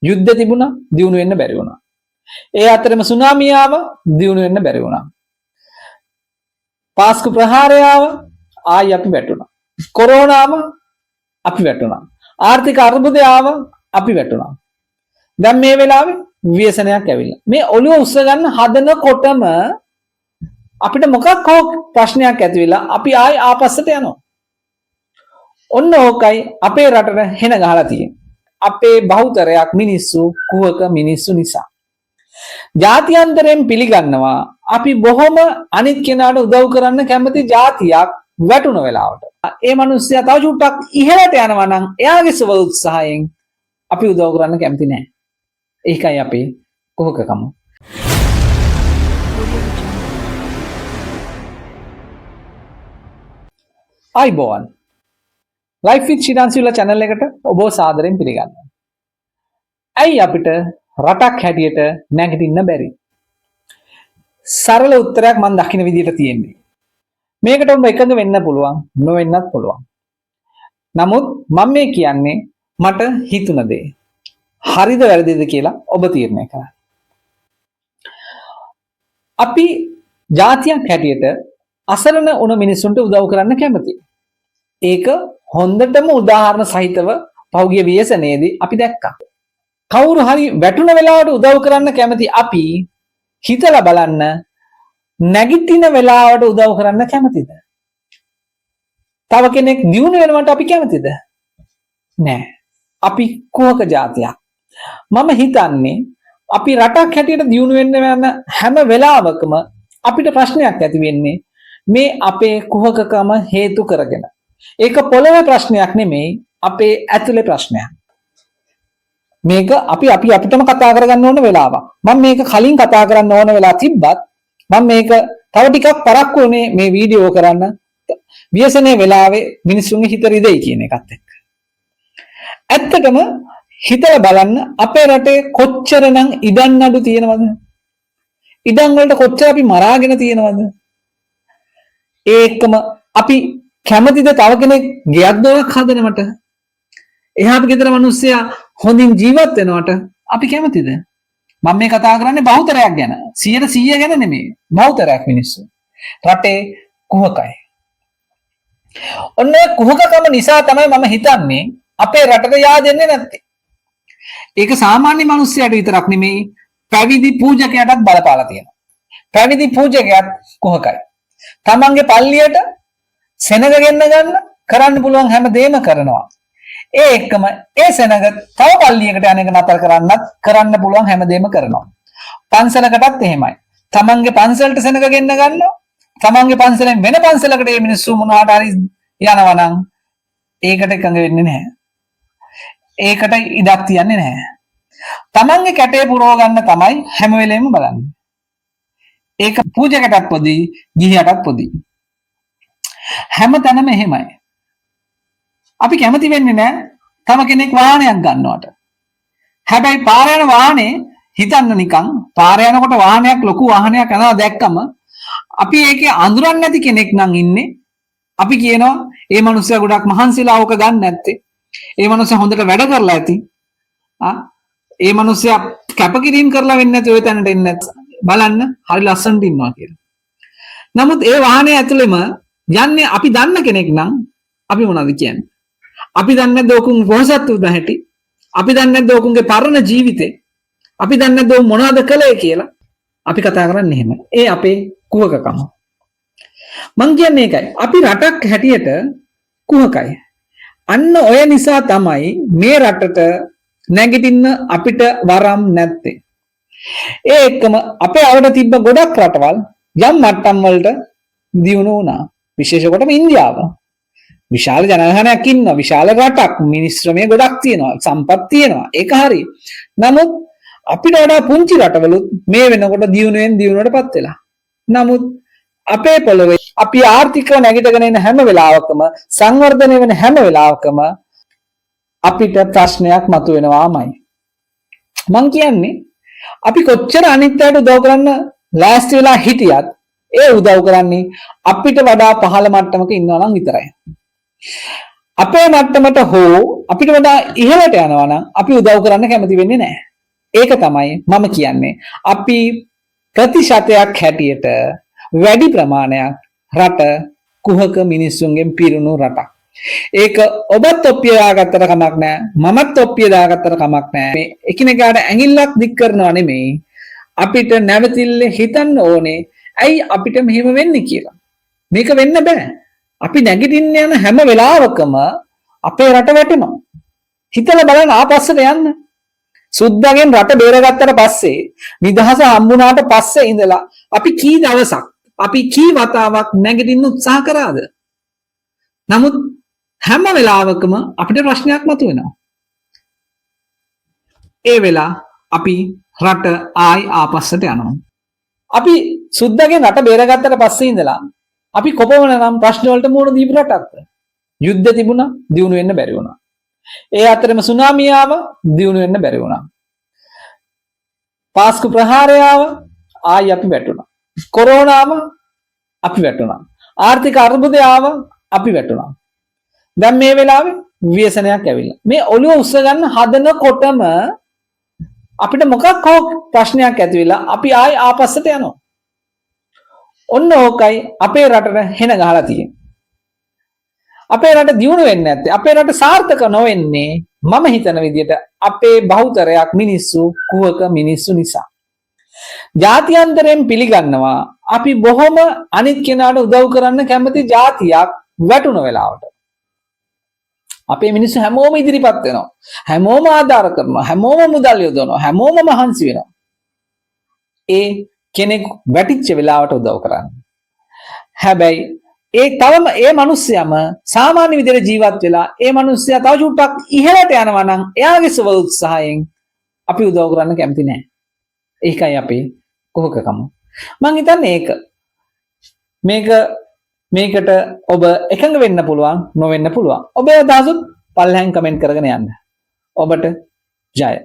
යුද්ධ තිබුණා, දියුණු වෙන්න බැරි වුණා. ඒ අතරම සුනාමිය ආව, දියුණු වෙන්න බැරි වුණා. පාස්කු ප්‍රහාරය ආව, ආයි අපි වැටුණා. කොරෝනාව අපි වැටුණා. ආර්ථික අර්බුදය ආව, අපි වැටුණා. දැන් මේ වෙලාවේ ව්‍යසනයක් ඇවිල්ලා. මේ ඔළුව උස්ස ගන්න හදනකොටම අපිට මොකක් හෝ ප්‍රශ්නයක් ඇති වෙලා අපි ආයි ආපස්සට යනවා. ඔන්න ඕකයි අපේ රටට හෙන ගහලා තියෙන්නේ. අපේ බහුතරයක් මිනිස්සු කුහක මිනිස්සු නිසා. ජාත්‍යන්තරයෙන් පිළිගන්නවා අපි බොහොම අනිත් කෙනාට උදව් කරන්න කැමති ජාතියක් වැටුණ වෙලාවට. ඒ මිනිස්සයා තව චුට්ටක් ඉහළට යනවා නම් එයාගේ සුව උත්සාහයෙන් අපි උදව් කරන්න කැමති නැහැ. ඒකයි අපේ කුහකකම. අයිබෝන් ලයිෆ් විත් ශිරාන්සිලා channel එකට ඔබව සාදරයෙන් පිළිගන්නවා. ඇයි අපිට රටක් හැටියට නැගිටින්න බැරි? සරල උත්තරයක් මම දකින්න විදියට තියෙන්නේ. මේකට ඔබ එකඟ වෙන්න පුළුවන්, නොවෙන්නත් පුළුවන්. නමුත් මම මේ කියන්නේ මට හිතුණ දේ. හරිද වැරදිද කියලා ඔබ තීරණය කරන්න. අපි ජාතියක් හැටියට අසරණ වුණ මිනිස්සුන්ට උදව් කරන්න කැමතියි. ඒක හොඳටම උදාහරණ සහිතව පෞගිය ව්‍යසනයේදී අපි දැක්කා. කවුරු හරි වැටුණ වෙලාවට උදව් කරන්න කැමති අපි හිතලා බලන්න නැගිටින වෙලාවට උදව් කරන්න කැමතිද? තව කෙනෙක් දියුණු වෙනවට අපි කැමතිද? නෑ. අපි කුහක ජාතියක්. මම හිතන්නේ අපි රටක් හැටියට දියුණු වෙන්න යන හැම වෙලාවකම අපිට ප්‍රශ්නයක් ඇති වෙන්නේ මේ අපේ කුහකකම හේතු කරගෙන. ඒක පොළොවේ ප්‍රශ්නයක් නෙමෙයි, අපේ ඇතුලේ ප්‍රශ්නයක්. මේක අපි අපිටම කතා කරගන්න ඕන වෙලාවක්. මම මේක කලින් කතා කරන්න ඕන වෙලා තිබ්බත් මම මේක තව ටිකක් පරක්කු වුණේ මේ වීඩියෝ කරන්න ව්‍යසනයේ වෙලාවේ මිනිස්සුන්ගේ හිත රිදෙයි කියන එකත් එක්ක. ඇත්තටම හිතලා බලන්න අපේ රටේ කොච්චරනම් ඉඩම් නඩු තියෙනවද? ඉඩම් වලට කොච්චර අපි මරාගෙන තියෙනවද? ඒකම අපි කැමතිද තව කෙනෙක් ගෙයක් දොරක් හදනවට? එහාට ගෙදර මිනිස්සයා හොඳින් ජීවත් වෙනවට අපි කැමතිද? මම මේ කතා කරන්නේ බහුතරයක් ගැන. 100% ගැන නෙමෙයි. බහුතරයක් මිනිස්සු රටේ කුහකයි. ඔන්න කුහකකම නිසා තමයි මම හිතන්නේ අපේ රටට yaadෙන්නේ නැත්තේ. ඒක සාමාන්‍ය මිනිස්සයාට විතරක් නෙමෙයි, පැවිදි පූජකයාටත් බලපාලා තියෙනවා. පැවිදි පූජකයාත් කුහකයි. තමන්ගේ පල්ලියට සෙනග ගෙන්න ගන්න කරන්න පුළුවන් හැම දෙයක්ම කරනවා. ඒ එක්කම ඒ සෙනග තව පල්ලියකට යන එක නතර කරන්න පුළුවන් හැම දෙයක්ම කරනවා. පන්සලකටත් එහෙමයි. තමන්ගේ පන්සලට සෙනග ගෙන්න ගන්නවා. තමන්ගේ පන්සලෙන් වෙන පන්සලකට මේ මිනිස්සු මොනවාට හරි යනවා නම් ඒකට එකඟ වෙන්නේ නැහැ. ඒකට ඉඩක් තියන්නේ නැහැ. තමන්ගේ කැටේ පුරව ගන්න තමයි හැම වෙලෙම බලන්නේ. ඒක පූජකටත් පොදි, ගිහියටත් පොදි. හැම තැනම එහෙමයි. අපි කැමති වෙන්නේ නැහැ තම කෙනෙක් වාහනයක් ගන්නවට. හැබැයි පාර යන වාහනේ හිතන්න නිකන් පාර යනකොට වාහනයක් ලොකු වාහනයක් යනවා දැක්කම අපි ඒකේ අඳුරන්නේ නැති කෙනෙක් නම් ඉන්නේ. අපි කියනවා ඒ මනුස්සයා ගොඩක් මහන්සිලා ඕක ගන්න නැත්තේ. ඒ මනුස්සයා හොඳට වැඩ කරලා ඇති. ඒ මනුස්සයා කැපකිරීම කරලා වෙන්නේ නැති ඔය තැනට එන්නේ නැත්. බලන්න හරි ලස්සනට ඉන්නවා කියලා. නමුත් ඒ වාහනේ ඇතුළෙම යන්නේ අපි දන්න කෙනෙක් නම් අපි මොනවද කියන්නේ? අපි දන්නේ නැද්ද ඔකුන් පොහසත් වුණ හැටි? අපි දන්නේ නැද්ද ඔකුන්ගේ පරණ ජීවිතේ? අපි දන්නේ නැද්ද මොනවද කළේ කියලා? අපි කතා කරන්නේ එහෙම. ඒ අපේ කුහකකම. මං කියන්නේ ඒකයි. අපි රටක් හැටියට කුහකයි. අන්න ඔය නිසා තමයි මේ රටට නැගිටින්න අපිට වරම් නැත්තේ. ඒ එක්කම අපේ අවුල තිබ්බ ගොඩක් රටවල් යම් මට්ටම් වලට දියුණු වුණා. විශේෂ කොටම ඉන්දියාව. විශාල ජනගහනයක් ඉන්නවා. විශාල රටක්. මිනිස් ශ්‍රමය ගොඩක් තියෙනවා. සම්පත් තියෙනවා. ඒක හරි. නමුත් අපිට වඩා පුංචි රටවලුත් මේ වෙනකොට දියුණුවටපත් වෙලා. නමුත් අපේ පොළොවේ අපි ආර්ථිකව නැගිටගෙන එන හැම වෙලාවකම, සංවර්ධනය වෙන හැම වෙලාවකම අපිට ප්‍රශ්නයක් මතුවෙනවාමයි. මං කියන්නේ අපි කොච්චර අනිත් අයට උදව් කරන්න ලෑස්ති වෙලා හිටියත් ඒ උදව් කරන්නේ අපිට වඩා පහළ මට්ටමක ඉන්නවා නම් විතරයි. අපේ මට්ටමට හෝ අපිට වඩා ඉහළට යනවා නම් අපි උදව් කරන්න කැමති වෙන්නේ නැහැ. ඒක තමයි මම කියන්නේ. අපි ප්‍රතිශතයක් හැටියට වැඩි ප්‍රමාණයක් රට කුහක මිනිස්සුන්ගෙන් පිරුණු රටක්. ඒක ඔබත් ඔප්පිය දාගත්තට කමක් නැහැ. මමත් ඔප්පිය දාගත්තට කමක් නැහැ. මේ එකිනෙකාට ඇඟිල්ලක් දික් කරනවා නෙමෙයි. අපිට නැවතිල්ල හිතන්න ඕනේ. ඇයි අපිට මෙහෙම වෙන්නේ කියලා. මේක වෙන්න බෑ. අපි නැගිටින්න යන හැම වෙලාවකම අපේ රට වැටෙනවා. හිතලා බලන්න ආපස්සට යන්න. සුද්දාගෙන් රට බේරගත්තට පස්සේ නිදහස හම්බුණාට පස්සේ ඉඳලා අපි කී දවසක් අපි කී වතාවක් නැගිටින්න උත්සාහ කරාද? නමුත් හැම වෙලාවකම අපිට ප්‍රශ්නයක් මතුවෙනවා. ඒ වෙලා අපි රට ආයි ආපස්සට යනවා. අපි සුද්දාගෙන් රට බේරගත්තට පස්සේ ඉඳලා අපි කොපමණ නම් ප්‍රශ්න වලට මුහුණ දීපු රටක්ද? යුද්ධ තිබුණා, දියුණු වෙන්න බැරි වුණා. ඒ අතරම සුනාමිය ආව, දියුණු වෙන්න බැරි වුණා. පාස්කු ප්‍රහාරය ආව, ආයි අපි වැටුණා. කොරෝනාව අපි වැටුණා. ආර්ථික අර්බුදය ආව, අපි වැටුණා. දැන් මේ වෙලාවේ ව්‍යසනයක් ඇවිල්ලා. මේ ඔළුව උස්ස ගන්න හදනකොටම අපිට මොකක් හෝ ප්‍රශ්නයක් ඇති වෙලා අපි ආයි ආපස්සට යනවා. ඔන්න ඕකයි අපේ රටට හෙන ගහලා තියෙන්නේ. අපේ රට දියුණු වෙන්නේ නැත්තේ, අපේ රට සාර්ථක නොවෙන්නේ මම හිතන විදිහට අපේ බහුතරයක් මිනිස්සු කුහක මිනිස්සු නිසා. ජාත්‍යන්තරයෙන් පිළිගන්නවා අපි බොහොම අනිත් කෙනාට උදව් කරන්න කැමති ජාතියක් වැටුණ වෙලාවට. අපේ මිනිස්සු හැමෝම ඉදිරිපත් වෙනවා. හැමෝම ආධාර කරනවා. හැමෝම මුදල් යොදවනවා. හැමෝම මහන්සි වෙනවා. ඒ කෙනෙක් වැටිච්ච වෙලාවට උදව් කරන්න. හැබැයි ඒ මිනිස්සයම සාමාන්‍ය විදිහට ජීවත් වෙලා ඒ මිනිස්සයා තව චුට්ටක් ඉහළට යනවා නම් එයාගේ සුව උත්සාහයෙන් අපි උදව් කරන්න කැමති නැහැ. ඒකයි අපේ කුහකකම. මම හිතන්නේ මේකට ඔබ එකඟ වෙන්න පුළුවන්, නොවෙන්න පුළුවන්. ඔබේ අදහසත් පල්ලෙහාන් කමෙන්ට් කරගෙන යන්න. ඔබට ජය.